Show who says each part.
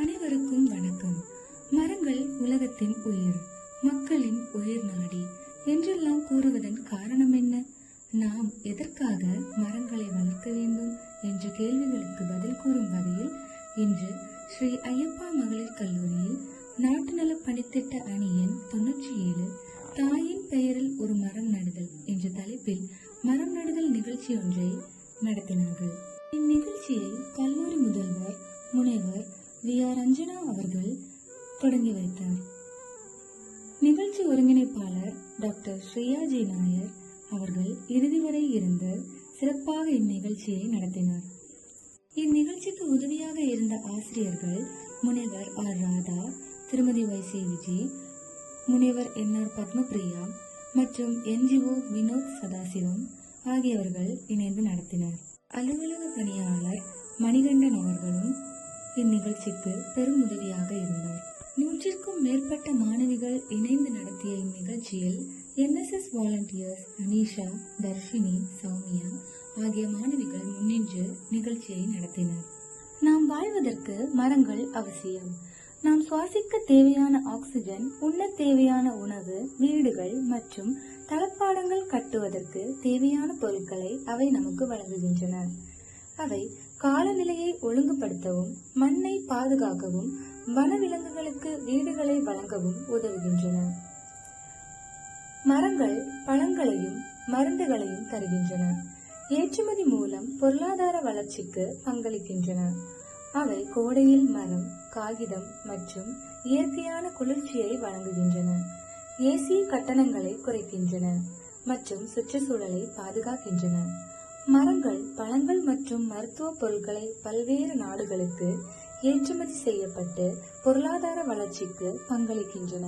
Speaker 1: அனைவருக்கும் வணக்கம். மரங்கள் உலகத்தின் உயிர், மக்களின் உயிர் நாடி என்றெல்லாம் கூறுவதன் காரணம் என்ன? நாம் எதற்காக மரங்களை வளர்க்க வேண்டும் என்ற கேள்விகளுக்கு பதில் கூறும் வகையில் இன்று ஸ்ரீ ஐயப்பா மகளிர் கல்லூரியில் நாட்டு நல பணித்திட்ட அணி எண் 97 தாயின் பெயரில் ஒரு மரம் நடுதல் என்ற தலைப்பில் மரம் நடுதல் நிகழ்ச்சி ஒன்றை நடத்தினார்கள். இந்நிகழ்ச்சியை கல்லூரி முதல்வர் முனைவர் VR அஞ்சனா அவர்கள் தொடங்கி வைத்தார். நிகழ்ச்சி ஒருங்கிணைப்பாளர் டாக்டர் ஸ்ரேயாஜி நாயர் அவர்கள் இறுதி வரை இருந்து சிறப்பாக இந்நிகழ்ச்சியை நடத்தினார். இந்நிகழ்ச்சிக்கு உதவியாக இருந்த ஆசிரியர்கள் முனைவர் R ராதா, திருமதி YC விஜய், முனைவர் NR பத்மபிரியா மற்றும் NGO வினோத் சதாசிவம் ஆகியவர்கள் இணைந்து நடத்தினர். அலுவலக பணியாளர் மணிகண்டன் அவர்களும் இந்நிகழ்ச்சிக்கு பெரும் உதவியாக இருந்தார். 100க்கும் மேற்பட்ட மாணவிகள் இணைந்து நடத்திய இந்நிகழ்ச்சியில் NSS வாலண்டியர்ஸ் அனிஷா, தர்ஷினி, சௌமியா ஆகிய மாணவிகள் முன்னின்று நிகழ்ச்சியை நடத்தினர். நாம் வாழ்வதற்கு மரங்கள் அவசியம். நாம் சுவாசிக்க தேவையான ஆக்சிஜன், உண்ண தேவையான உணவு, வீடுகள் மற்றும் தளப்பாடங்கள் கட்டுவதற்கு தேவையான பொருட்களை அவை நமக்கு வழங்குகின்றன. அவை காலநிலையை ஒழுங்குபடுத்தவும், மண்ணை பாதுகாக்கவும், வனவிலங்குகளுக்கு வீடுகளை வழங்கவும் உதவுகின்றன. மரங்கள் பழங்களையும் மருந்துகளையும் தருகின்றன. ஏற்றுமதி மூலம் பொருளாதார வளர்ச்சிக்கு பங்களிக்கின்றன. அவை கோடையில் மரம், காகிதம் மற்றும் இயற்கையான குளிர்ச்சியை வழங்குகின்றன. AC கட்டணங்களை குறைக்கின்றன மற்றும் சுற்றுச்சூழலை பாதுகாக்கின்றன. மரங்கள் பழங்கள் மற்றும் மருத்துவ பொருட்களை பல்வேறு நாடுகளுக்கு ஏற்றுமதி செய்யப்பட்டு பொருளாதார வளர்ச்சிக்கு பங்களிக்கின்றன.